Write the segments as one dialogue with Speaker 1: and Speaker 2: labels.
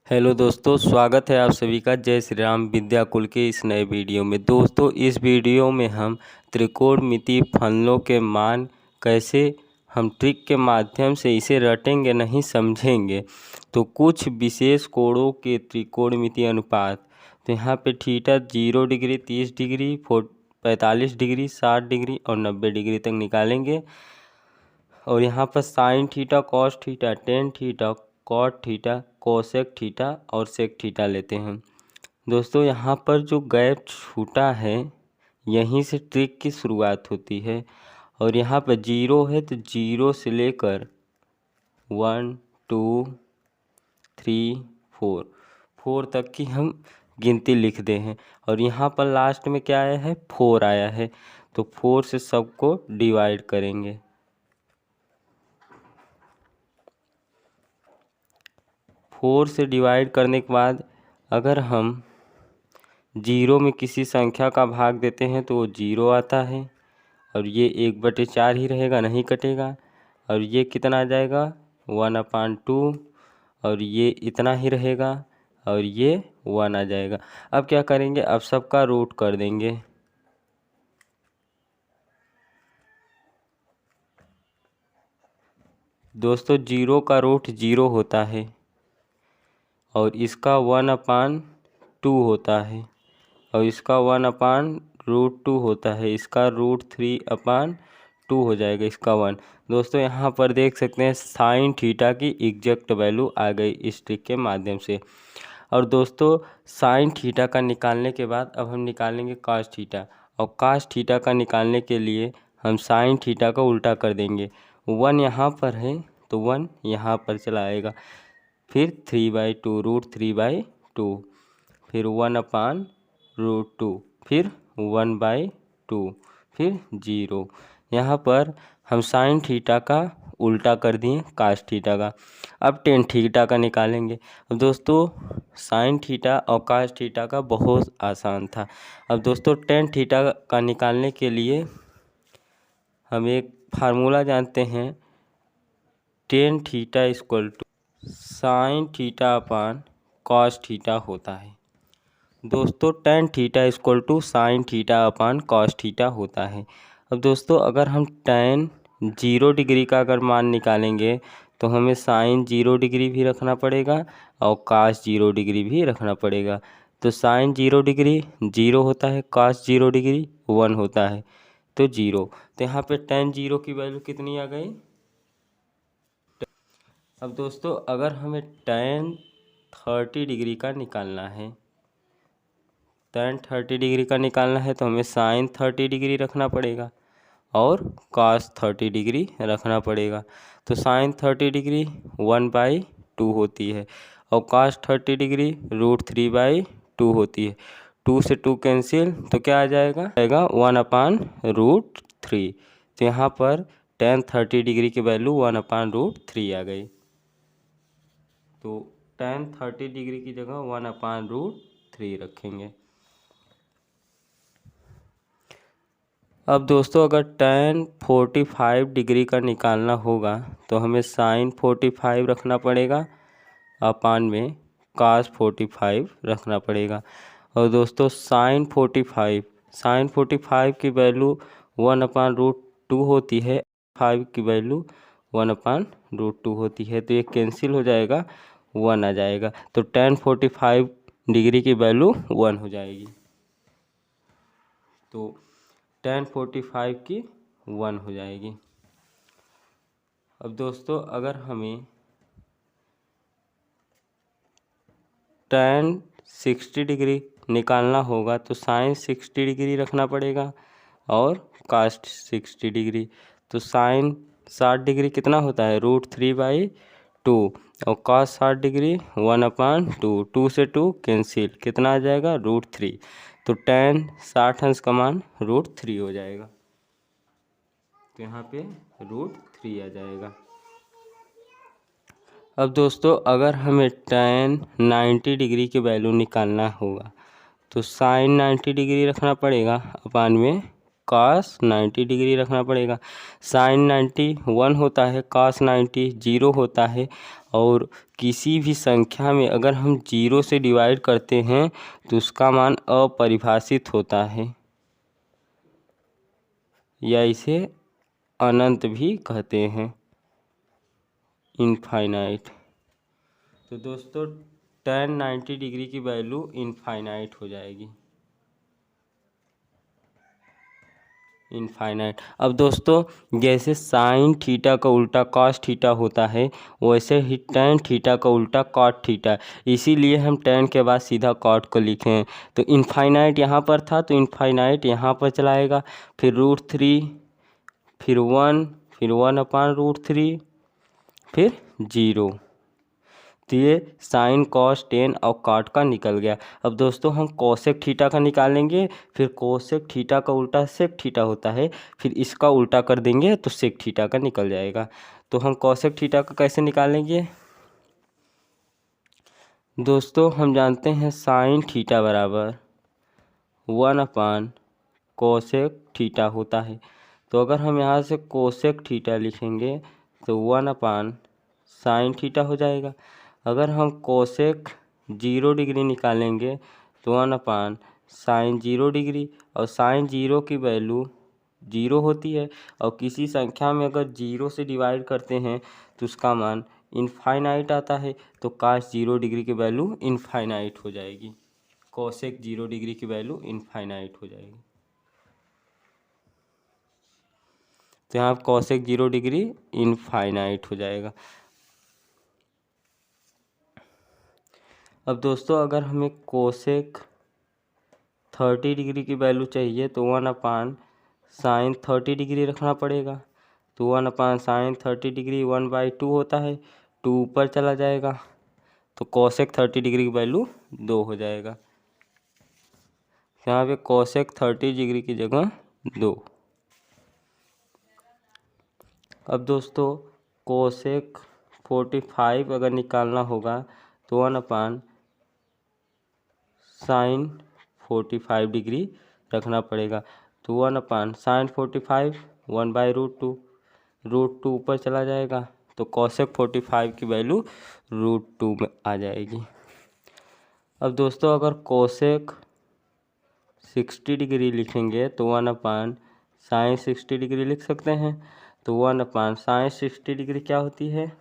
Speaker 1: Hello दोस्तों, स्वागत है आप सभी का जय श्री राम विद्या कुल के इस नए वीडियो में। दोस्तों, इस वीडियो में हम त्रिकोणमितीय फलनों के मान कैसे हम ट्रिक के माध्यम से इसे रटेंगे नहीं समझेंगे। तो कुछ विशेष कोणों के त्रिकोणमितीय अनुपात, तो यहाँ पे theta 0 degree, 30 degree, 45 degree, 60 degree और 90 डिग्री तक निकालेंगे। और यहाँ पर sine theta, cos theta, tan theta, cot theta, cosec theta और सेक थीटा लेते हैं। दोस्तों, यहाँ पर जो गैप छूटा है यहीं से ट्रिक की शुरुआत होती है। और यहाँ पर 0 है तो 0 से लेकर 1 2 3 4 तक की हम गिनती लिख दे हैं। और यहाँ पर लास्ट में क्या आया है, 4 आया है। तो 4 से सबको डिवाइड करेंगे। 4 से डिवाइड करने के बाद अगर हम 0 में किसी संख्या का भाग देते हैं तो वो 0 आता है। और ये 1/4 ही रहेगा, नहीं कटेगा। और ये कितना आ जाएगा, 1/2। और ये इतना ही रहेगा और ये 1 आ जाएगा। अब क्या करेंगे, अब सबका रूट कर देंगे। दोस्तों, 0 का रूट 0 होता है और इसका 1/2 होता है और इसका 1/√2 होता है। इसका √3/2 हो जाएगा, इसका 1। दोस्तों, यहाँ पर देख सकते हैं साइन थीटा की एग्जैक्ट वैल्यू आ गई इस ट्रिक के माध्यम से। और दोस्तों, साइन थीटा का निकालने के बाद अब हम निकालेंगे कॉस थीटा। और कॉस थीटा का निकालने के लिए हम साइन थीटा का उल्टा कर देंगे। 1 यहाँ पर है तो 1 यहाँ पर चला आएगा। फिर 3/2, √3/2, फिर 1/√2, फिर 1/2, फिर 0। यहाँ पर हम साइन थीटा का उल्टा कर दिए कास थीटा का। अब टेन थीटा का निकालेंगे। अब दोस्तों, साइन थीटा और कास थीटा का बहुत आसान था। अब दोस्तों, टेन थीटा का निकालने के लिए हम एक फार्मूला जानते हैं, tan theta equal to sine theta upon cos theta होता है। दोस्तों, tan theta equal to sine theta upon cos theta होता है। अब दोस्तों, अगर हम टेन 0 डिग्री का अगर मान निकालेंगे तो हमें साइन 0 डिग्री भी रखना पड़ेगा और कॉस 0 डिग्री भी रखना पड़ेगा। तो साइन 0 डिग्री 0 होता है, कॉस 0 डिग्री 1 होता है, तो 0। तो यहाँ पे टेन 0 की वैल्यू कितनी आ गई। अब दोस्तों, अगर हमें टेन 30 डिग्री का निकालना है, टेन 30 डिग्री का निकालना है तो हमें साइन 30 डिग्री रखना पड़ेगा और कॉस 30 डिग्री रखना पड़ेगा। तो साइन 30 डिग्री 1/2 होती है और कॉस 30 डिग्री √3/2 होती है। 2 से 2 कैंसिल, तो क्या आ जाएगा, 1/√3। तो यहाँ पर टेन 30 डिग्री की वैल्यू 1/√3 आ गई। तो टेन 30 डिग्री की जगह 1/√3 रखेंगे। अब दोस्तों, अगर टेन 45 डिग्री का निकालना होगा तो हमें साइन 45 रखना पड़ेगा अपान में कॉस 45 रखना पड़ेगा। और दोस्तों, साइन 45 की वैल्यू 1/√2 होती है, 5 की वैल्यू 1/√2 होती है। तो ये कैंसिल हो जाएगा, 1 आ जाएगा। तो टेन 45 डिग्री की वैल्यू 1 हो जाएगी। तो टेन 45 की 1 हो जाएगी। अब दोस्तों, अगर हमें टेन 60 डिग्री निकालना होगा तो साइन 60 डिग्री रखना पड़ेगा और कॉस 60 डिग्री। तो साइन 60 डिग्री कितना होता है, √3/2 और कॉस 60 डिग्री 1/2। 2 से 2 कैंसिल, कितना आ जाएगा, √3। तो टेन 60 अंश का मान √3 हो जाएगा। तो यहाँ पे √3 आ जाएगा। अब दोस्तों, अगर हमें टेन 90 डिग्री की वैल्यू निकालना होगा तो साइन 90 डिग्री रखना पड़ेगा अपान में कॉस 90 डिग्री रखना पड़ेगा। साइन 90 1 होता है, कॉस 90 0 होता है और किसी भी संख्या में अगर हम 0 से डिवाइड करते हैं तो उसका मान अपरिभाषित होता है, या इसे अनंत भी कहते हैं, इनफाइनाइट। तो दोस्तों tan 90 डिग्री की वैल्यू इनफाइनाइट हो जाएगी, इनफाइनाइट। अब दोस्तों जैसे साइन थीटा का उल्टा कॉस थीटा होता है, वैसे ही टैन थीटा का उल्टा कॉट थीटा, इसीलिए हम टैन के बाद सीधा कॉट को लिखे हैं। तो इनफाइनाइट यहाँ पर था तो इनफाइनाइट यहाँ पर चलाएगा, फिर √3, फिर 1, फिर 1/√3, फिर 0। तो ये साइन कॉस टेन और कॉट का निकल गया। अब दोस्तों हम कोसेक थीटा का निकालेंगे, फिर कोसेक थीटा का उल्टा सेक थीटा होता है, फिर इसका उल्टा कर देंगे तो सेक थीटा का निकल जाएगा। तो हम कोसेक थीटा का कैसे निकालेंगे दोस्तों, हम जानते हैं साइन थीटा बराबर 1/कोसेक थीटा होता है। तो अगर हम यहाँ से कोसेक थीटा लिखेंगे तो 1/साइन थीटा हो जाएगा। अगर हम कोसेक 0 डिग्री निकालेंगे तो 1/साइन 0 डिग्री, और साइन 0 की वैल्यू 0 होती है, और किसी संख्या में अगर 0 से डिवाइड करते हैं तो उसका मान इनफाइनाइट आता है। तो काश 0 डिग्री की वैल्यू इनफाइनाइट हो जाएगी, कोसेक 0 डिग्री की वैल्यू इनफाइनाइट हो जाएगी। तो यहाँ कोसेक 0 डिग्री इनफाइनाइट हो जाएगा। अब दोस्तों अगर हमें कोसेक 30 डिग्री की वैल्यू चाहिए तो 1/साइन 30 डिग्री रखना पड़ेगा। तो 1/साइन 30 डिग्री 1/2 होता है, 2 ऊपर चला जाएगा, तो कोसेक 30 डिग्री की वैल्यू 2 हो जाएगा। यहाँ पे कोसेक 30 डिग्री की जगह 2। अब दोस्तों कोसेक 45 अगर निकालना होगा तो 1/साइन 45 डिग्री रखना पड़ेगा। तो 1/साइन 45 1/√2, √2 ऊपर चला जाएगा, तो कोसेक 45 की वैल्यू √2 में आ जाएगी। अब दोस्तों अगर कोसेक 60 डिग्री लिखेंगे तो 1/साइन 60 डिग्री लिख सकते हैं। तो 1/साइन 60 डिग्री क्या होती है,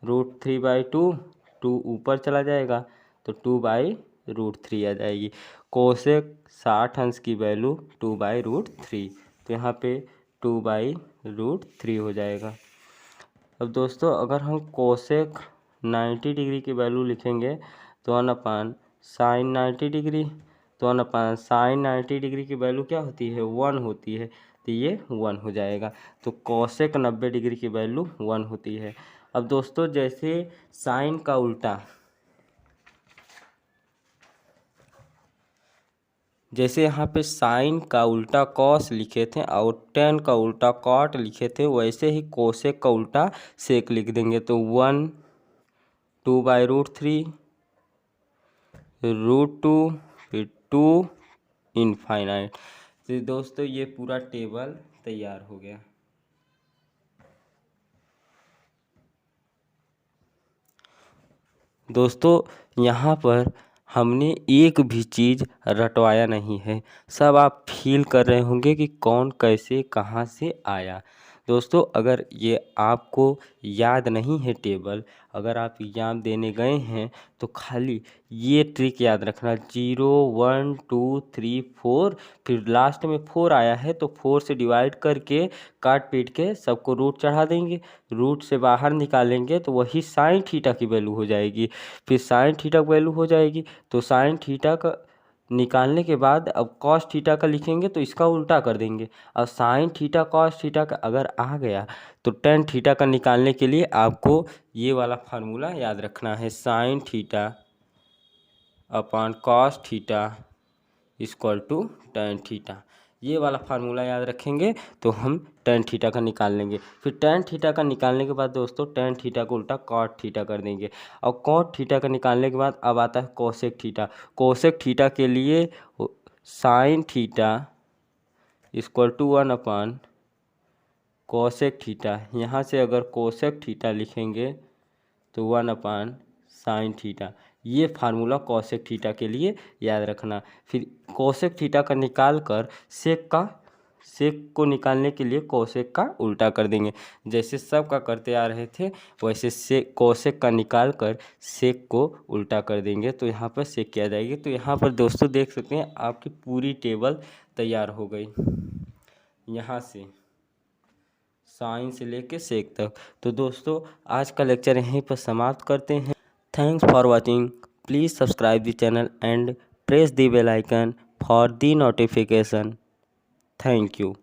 Speaker 1: √3/2, 2 ऊपर चला जाएगा तो 2/√3 आ जाएगी। कोसेक 60 अंश की वैल्यू 2/√3, तो यहाँ पे 2/√3 हो जाएगा। अब दोस्तों अगर हम कोसेक 90 डिग्री की वैल्यू लिखेंगे तो 1/साइन 90 डिग्री, तो 1/साइन 90 डिग्री की वैल्यू क्या होती है, 1 होती है, तो ये 1 हो जाएगा। तो कोसेक 90 डिग्री की वैल्यू 1 होती है। अब दोस्तों जैसे साइन का उल्टा, जैसे यहाँ पे साइन का उल्टा कॉस लिखे थे और टेन का उल्टा कॉट लिखे थे, वैसे ही कोसेक का उल्टा सेक लिख देंगे। तो 1 2/√3, √2, फिर 2 इनफाइनाइट। तो दोस्तों ये पूरा टेबल तैयार हो गया। दोस्तों यहाँ पर हमने एक भी चीज़ रटवाया नहीं है, सब आप फील कर रहे होंगे कि कौन कैसे कहाँ से आया। दोस्तों अगर ये आपको याद नहीं है टेबल, अगर आप एग्ज़ाम देने गए हैं तो खाली ये ट्रिक याद रखना, 0 1 2 3 4, फिर लास्ट में 4 आया है तो 4 से डिवाइड करके काट पीट के सबको रूट चढ़ा देंगे, रूट से बाहर निकालेंगे तो वही साइन थीटा की वैल्यू हो जाएगी। फिर साइन थीटा की वैल्यू हो जाएगी तो साइन थीटा का निकालने के बाद अब कॉस थीटा का लिखेंगे तो इसका उल्टा कर देंगे। अब साइन थीटा कॉस थीटा का अगर आ गया तो टेन थीटा का निकालने के लिए आपको ये वाला फार्मूला याद रखना है, sine theta upon cos theta equal to tan theta. ये वाला फार्मूला याद रखेंगे तो हम टेन थीटा का निकाल लेंगे। फिर टेन थीटा का निकालने के बाद दोस्तों टेन थीटा को उल्टा कॉट थीटा कर देंगे, और कॉट थीटा का निकालने के बाद अब आता है कोसेक थीटा। कोसेक थीटा के लिए साइन थीटा इक्वल टू 1/कोसेक थीटा। यहाँ से अगर कोसेक थीटा लिखेंगे तो 1/sin थीटा। ये फार्मूला कोसेक थीटा के लिए याद रखना। फिर कोसेक थीटा का निकाल कर सेक को निकालने के लिए कोसेक का उल्टा कर देंगे। जैसे सब का करते आ रहे थे वैसे कोसेक का निकाल कर सेक को उल्टा कर देंगे, तो यहाँ पर सेक किया जाएगी। तो यहाँ पर दोस्तों देख सकते हैं आपकी पूरी टेबल तैयार हो गई, यहाँ से साइन से लेके सेक तक। तो दोस्तों आज का लेक्चर यहीं पर समाप्त करते हैं। Thanks for watching. Please subscribe the channel and press the bell icon for the notification. Thank you.